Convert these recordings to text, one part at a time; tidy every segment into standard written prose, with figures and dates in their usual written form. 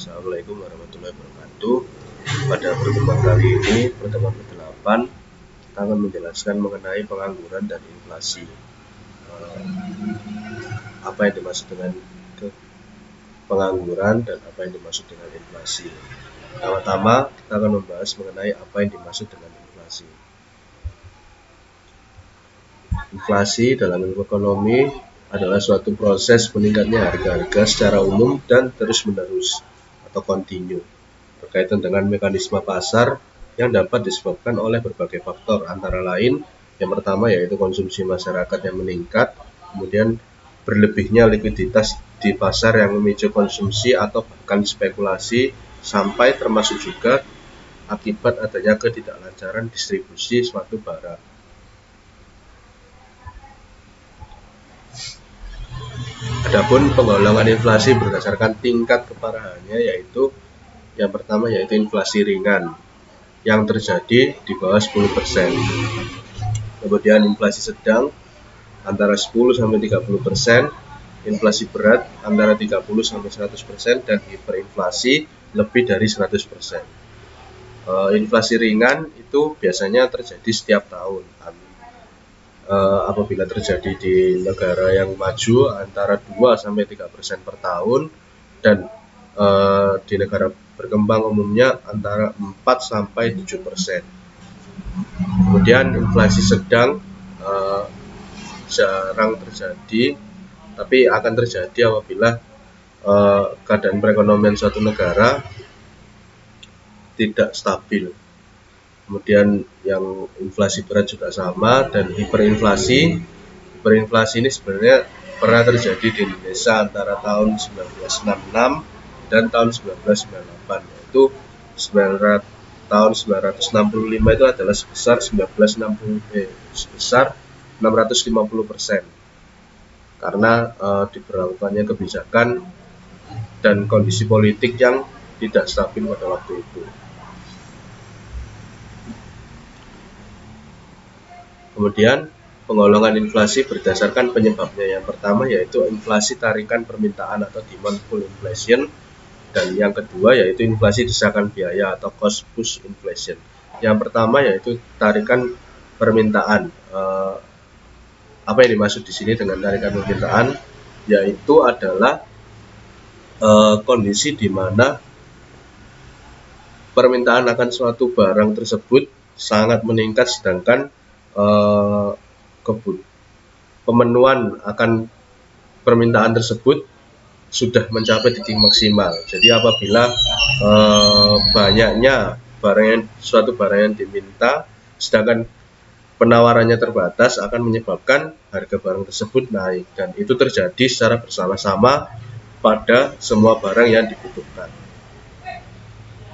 Assalamualaikum warahmatullahi wabarakatuh. Pada pertemuan kali ini, pertemuan ke-8, kita akan menjelaskan mengenai pengangguran dan inflasi. Apa yang dimaksud dengan pengangguran dan apa yang dimaksud dengan inflasi. Pertama, kita akan membahas mengenai apa yang dimaksud dengan inflasi. Inflasi dalam ilmu ekonomi adalah suatu proses meningkatnya harga-harga secara umum dan terus-menerus atau kontinu, berkaitan dengan mekanisme pasar yang dapat disebabkan oleh berbagai faktor, antara lain yang pertama yaitu konsumsi masyarakat yang meningkat, kemudian berlebihnya likuiditas di pasar yang memicu konsumsi atau bahkan spekulasi, sampai termasuk juga akibat adanya ketidaklancaran distribusi suatu barang. Adapun penggolongan inflasi berdasarkan tingkat keparahannya, yaitu yang pertama yaitu inflasi ringan yang terjadi di bawah 10%. Kemudian inflasi sedang antara 10-30%, inflasi berat antara 30-100%, dan hiperinflasi lebih dari 100%. Inflasi ringan itu biasanya terjadi setiap tahun. Apabila terjadi di negara yang maju antara 2-3% per tahun, dan di negara berkembang umumnya antara 4-7%. Kemudian inflasi sedang jarang terjadi, tapi akan terjadi apabila keadaan perekonomian suatu negara tidak stabil. Kemudian yang inflasi berat juga sama, dan hiperinflasi ini sebenarnya pernah terjadi di Indonesia antara tahun 1966 dan tahun 1998, yaitu tahun 1965 itu adalah sebesar 650%, karena diberlakukannya kebijakan dan kondisi politik yang tidak stabil pada waktu itu. Kemudian penggolongan inflasi berdasarkan penyebabnya. Yang pertama yaitu inflasi tarikan permintaan atau demand pull inflation, dan yang kedua yaitu inflasi desakan biaya atau cost push inflation. Yang pertama yaitu tarikan permintaan. Apa yang dimaksud di sini dengan tarikan permintaan? Yaitu adalah kondisi di mana permintaan akan suatu barang tersebut sangat meningkat, sedangkan pemenuhan akan permintaan tersebut sudah mencapai titik maksimal. Jadi apabila banyaknya suatu barang yang diminta, sedangkan penawarannya terbatas, akan menyebabkan harga barang tersebut naik, dan itu terjadi secara bersama-sama pada semua barang yang dibutuhkan.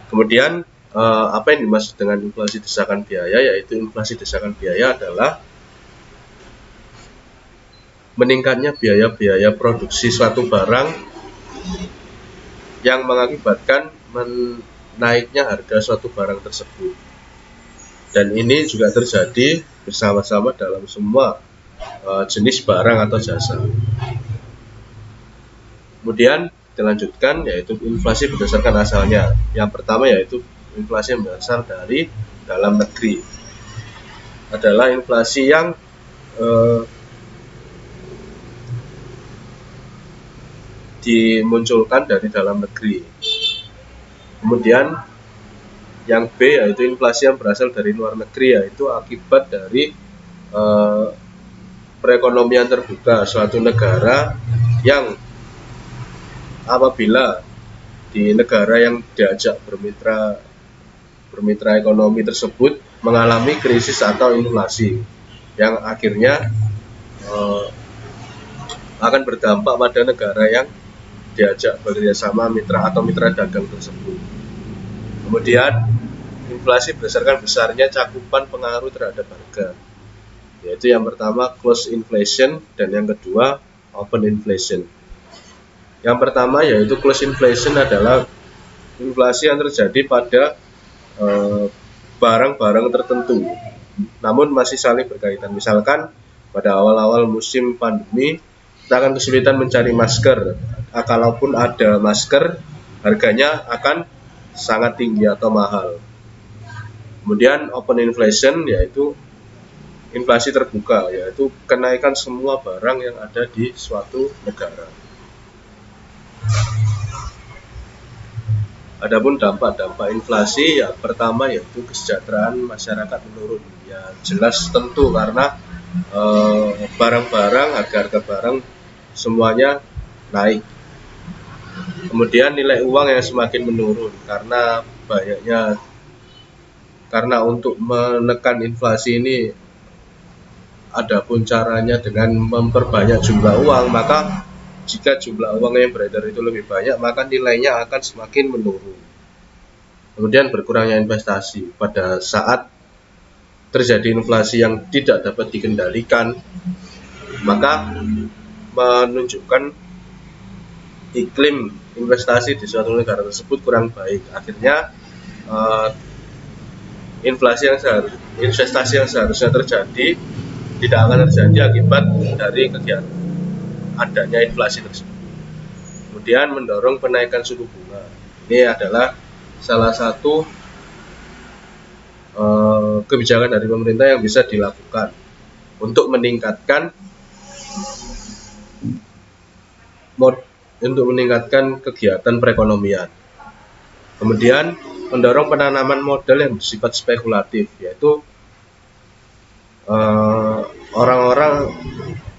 Kemudian apa yang dimaksud dengan inflasi desakan biaya? Yaitu inflasi desakan biaya adalah meningkatnya biaya-biaya produksi suatu barang yang mengakibatkan naiknya harga suatu barang tersebut. Dan ini juga terjadi bersama-sama dalam semua jenis barang atau jasa. Kemudian dilanjutkan yaitu inflasi berdasarkan asalnya. Yang pertama yaitu inflasi yang berasal dari dalam negeri, adalah inflasi yang dimunculkan dari dalam negeri. Kemudian yang B yaitu inflasi yang berasal dari luar negeri, yaitu akibat dari perekonomian terbuka suatu negara, yang apabila di negara yang diajak bermitra ekonomi tersebut mengalami krisis atau inflasi, yang akhirnya akan berdampak pada negara yang diajak bekerjasama mitra dagang tersebut. Kemudian inflasi berdasarkan besarnya cakupan pengaruh terhadap harga, yaitu yang pertama close inflation dan yang kedua open inflation. Yang pertama yaitu close inflation adalah inflasi yang terjadi pada barang-barang tertentu, namun masih saling berkaitan. Misalkan pada awal-awal musim pandemi kita akan kesulitan mencari masker. Kalaupun ada masker, harganya akan sangat tinggi atau mahal. Kemudian open inflation yaitu inflasi terbuka, yaitu kenaikan semua barang yang ada di suatu negara. Adapun dampak-dampak inflasi, ya pertama yaitu kesejahteraan masyarakat menurun. Ya jelas tentu karena barang-barang, harga-harga barang semuanya naik. Kemudian nilai uang yang semakin menurun karena untuk menekan inflasi ini adapun caranya dengan memperbanyak jumlah uang, maka jika jumlah uang yang beredar itu lebih banyak, maka nilainya akan semakin menurun. Kemudian berkurangnya investasi. Pada saat terjadi inflasi yang tidak dapat dikendalikan, maka menunjukkan iklim investasi di suatu negara tersebut kurang baik. Akhirnya investasi yang seharusnya terjadi tidak akan terjadi akibat dari kegiatan adanya inflasi tersebut. Kemudian mendorong penaikan suku bunga. Ini adalah salah satu kebijakan dari pemerintah yang bisa dilakukan untuk meningkatkan kegiatan perekonomian. Kemudian mendorong penanaman modal yang bersifat spekulatif, yaitu orang-orang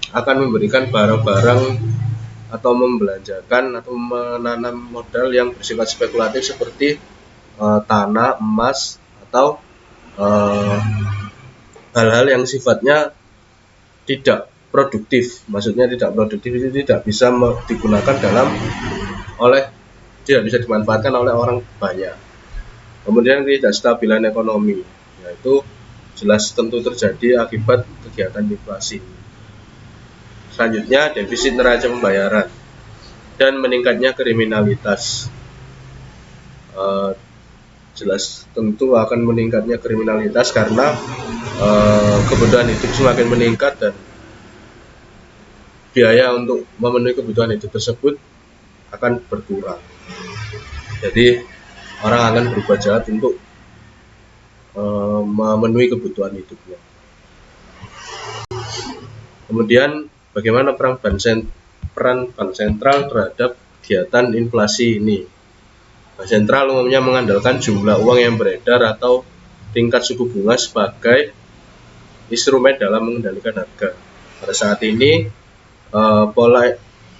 akan memberikan barang-barang atau membelanjakan atau menanam modal yang bersifat spekulatif seperti tanah, emas, atau hal-hal yang sifatnya tidak produktif. Maksudnya tidak produktif itu tidak bisa digunakan tidak bisa dimanfaatkan oleh orang banyak. Kemudian ketidakstabilan ekonomi, yaitu jelas tentu terjadi akibat kegiatan inflasi. Selanjutnya defisit neraca pembayaran dan meningkatnya kriminalitas. Jelas tentu akan meningkatnya kriminalitas karena kebutuhan hidup semakin meningkat dan biaya untuk memenuhi kebutuhan hidup tersebut akan berkurang. Jadi orang akan berbuat jahat untuk memenuhi kebutuhan hidupnya. Kemudian bagaimana peran bank sentral terhadap kegiatan inflasi ini? Bank sentral umumnya mengandalkan jumlah uang yang beredar atau tingkat suku bunga sebagai instrumen dalam mengendalikan harga. Pada saat ini pola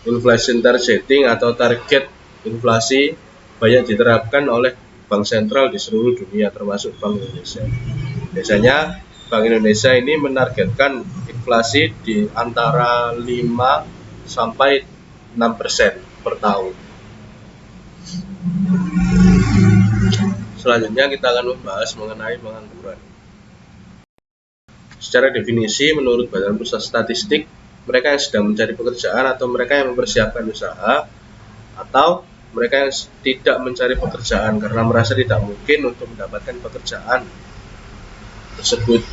inflation targeting atau target inflasi banyak diterapkan oleh bank sentral di seluruh dunia termasuk Bank Indonesia. Biasanya Bank Indonesia ini menargetkan inflasi di antara 5 sampai 6% per tahun. Selanjutnya kita akan membahas mengenai pengangguran. Secara definisi menurut Badan Pusat Statistik, mereka yang sedang mencari pekerjaan atau mereka yang mempersiapkan usaha atau mereka yang tidak mencari pekerjaan karena merasa tidak mungkin untuk mendapatkan pekerjaan tersebut.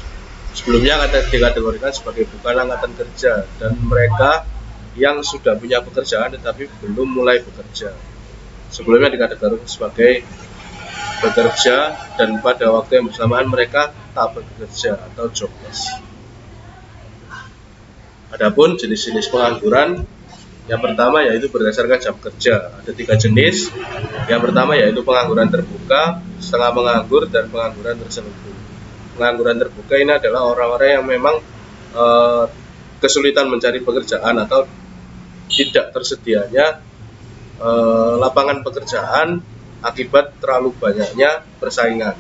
Sebelumnya dikategorikan sebagai bukan angkatan kerja dan mereka yang sudah punya pekerjaan tetapi belum mulai bekerja. Sebelumnya dikategorikan sebagai bekerja dan pada waktu yang bersamaan mereka tak bekerja atau jobless. Adapun jenis-jenis pengangguran, yang pertama yaitu berdasarkan jam kerja. Ada 3 jenis. Yang pertama yaitu pengangguran terbuka, setengah menganggur, dan pengangguran terselubung. Pengangguran terbuka ini adalah orang-orang yang memang kesulitan mencari pekerjaan atau tidak tersedianya lapangan pekerjaan akibat terlalu banyaknya persaingan.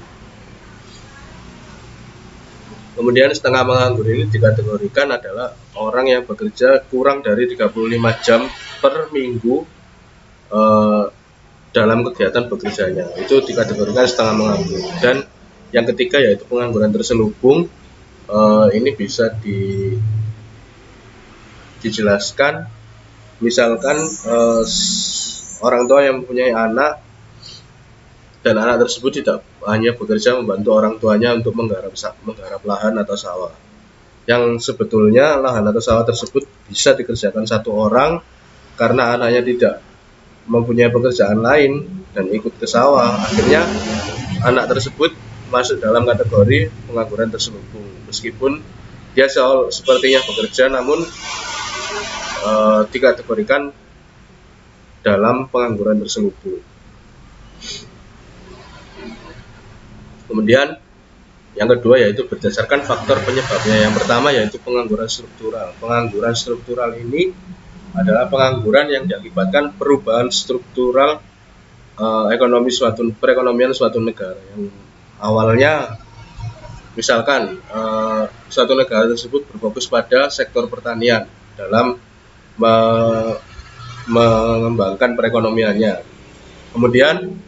Kemudian setengah menganggur ini dikategorikan adalah orang yang bekerja kurang dari 35 jam per minggu dalam kegiatan bekerjanya. Itu dikategorikan setengah menganggur. Dan yang ketiga yaitu pengangguran terselubung. Ini bisa dijelaskan misalkan orang tua yang mempunyai anak dan anak tersebut tidak hanya bekerja membantu orang tuanya untuk menggarap lahan atau sawah. Yang sebetulnya lahan atau sawah tersebut bisa dikerjakan satu orang karena anaknya tidak mempunyai pekerjaan lain, dan ikut ke sawah. Akhirnya anak tersebut masuk dalam kategori pengangguran terselubung, meskipun dia sepertinya bekerja namun dikategorikan dalam pengangguran terselubung. Kemudian yang kedua yaitu berdasarkan faktor penyebabnya. Yang pertama yaitu pengangguran struktural. Pengangguran struktural ini adalah pengangguran yang diakibatkan perubahan struktural perekonomian suatu negara, yang awalnya misalkan suatu negara tersebut berfokus pada sektor pertanian dalam mengembangkan perekonomiannya. Kemudian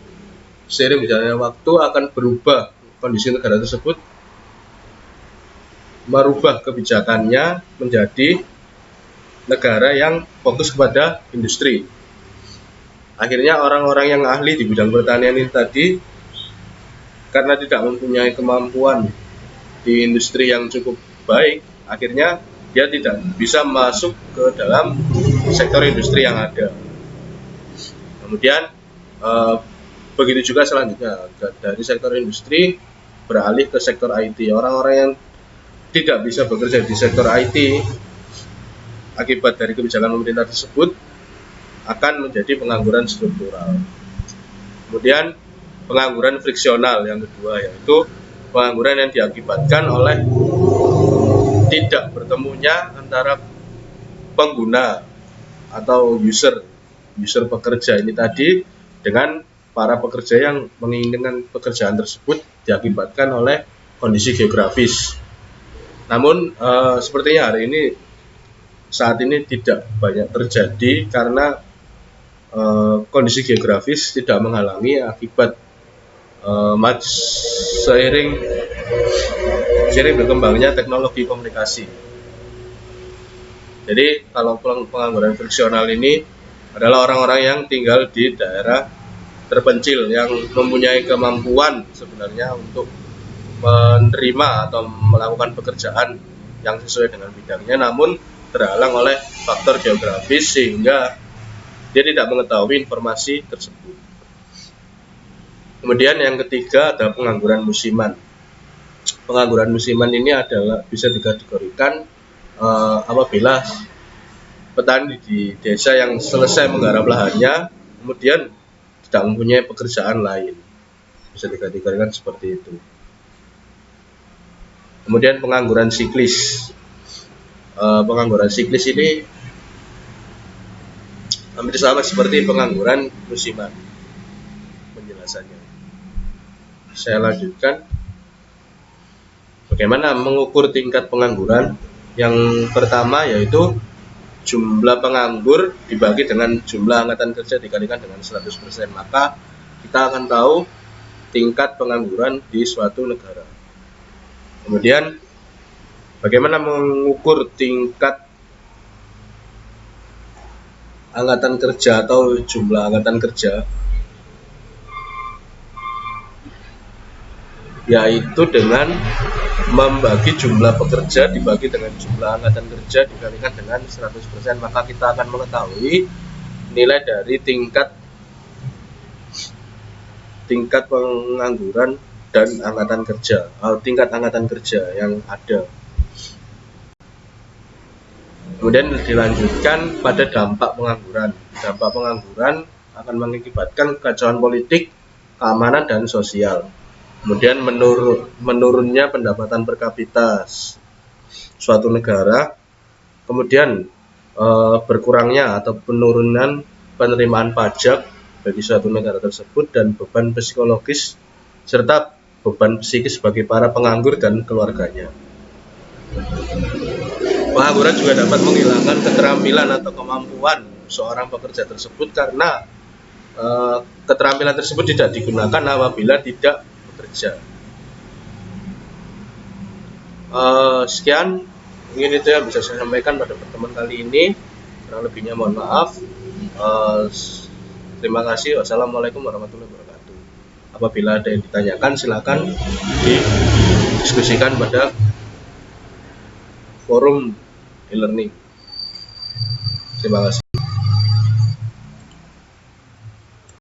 seiring berjalannya waktu akan berubah kondisi negara tersebut, merubah kebijakannya menjadi negara yang fokus kepada industri. Akhirnya orang-orang yang ahli di bidang pertanian ini tadi, karena tidak mempunyai kemampuan di industri yang cukup baik, akhirnya dia tidak bisa masuk ke dalam sektor industri yang ada. Kemudian begitu juga selanjutnya, dari sektor industri beralih ke sektor IT. Orang-orang yang tidak bisa bekerja di sektor IT akibat dari kebijakan pemerintah tersebut akan menjadi pengangguran struktural. Kemudian pengangguran friksional yang kedua, yaitu pengangguran yang diakibatkan oleh tidak bertemunya antara pengguna atau user pekerja ini tadi dengan para pekerja yang menginginkan pekerjaan tersebut, diakibatkan oleh kondisi geografis. Namun sepertinya saat ini tidak banyak terjadi karena kondisi geografis tidak menghalangi akibat seiring berkembangnya teknologi komunikasi. Jadi kalau pengangguran friksional ini adalah orang-orang yang tinggal di daerah terpencil yang mempunyai kemampuan sebenarnya untuk menerima atau melakukan pekerjaan yang sesuai dengan bidangnya, namun terhalang oleh faktor geografis sehingga dia tidak mengetahui informasi tersebut. Kemudian yang ketiga ada pengangguran musiman. Pengangguran musiman ini bisa dikategorikan apabila petani di desa yang selesai menggarap lahannya kemudian tidak mempunyai pekerjaan lain, bisa dikategorikan seperti itu. Kemudian pengangguran siklis. Pengangguran siklis ini hampir sama seperti pengangguran musiman penjelasannya. Saya lanjutkan. Bagaimana mengukur tingkat pengangguran? Yang pertama yaitu jumlah penganggur dibagi dengan jumlah angkatan kerja dikalikan dengan 100%, maka kita akan tahu tingkat pengangguran di suatu negara. Kemudian bagaimana mengukur tingkat angkatan kerja atau jumlah angkatan kerja, yaitu dengan membagi jumlah pekerja dibagi dengan jumlah angkatan kerja dikalikan dengan 100%, maka kita akan mengetahui nilai dari tingkat pengangguran dan angkatan kerja atau tingkat angkatan kerja yang ada. Kemudian dilanjutkan pada dampak pengangguran. Dampak pengangguran akan mengakibatkan kekacauan politik, keamanan, dan sosial. Kemudian menurunnya pendapatan per kapita suatu negara. Kemudian berkurangnya atau penurunan penerimaan pajak bagi suatu negara tersebut, dan beban psikologis serta beban psikis bagi para penganggur dan keluarganya. Pengangguran juga dapat menghilangkan keterampilan atau kemampuan seorang pekerja tersebut karena keterampilan tersebut tidak digunakan apabila tidak bekerja. Sekian, mungkin itu yang bisa saya sampaikan pada pertemuan kali ini. Kurang lebihnya mohon maaf. Terima kasih. Wassalamualaikum warahmatullahi wabarakatuh. Apabila ada yang ditanyakan silakan didiskusikan pada forum e-learning. Terima kasih.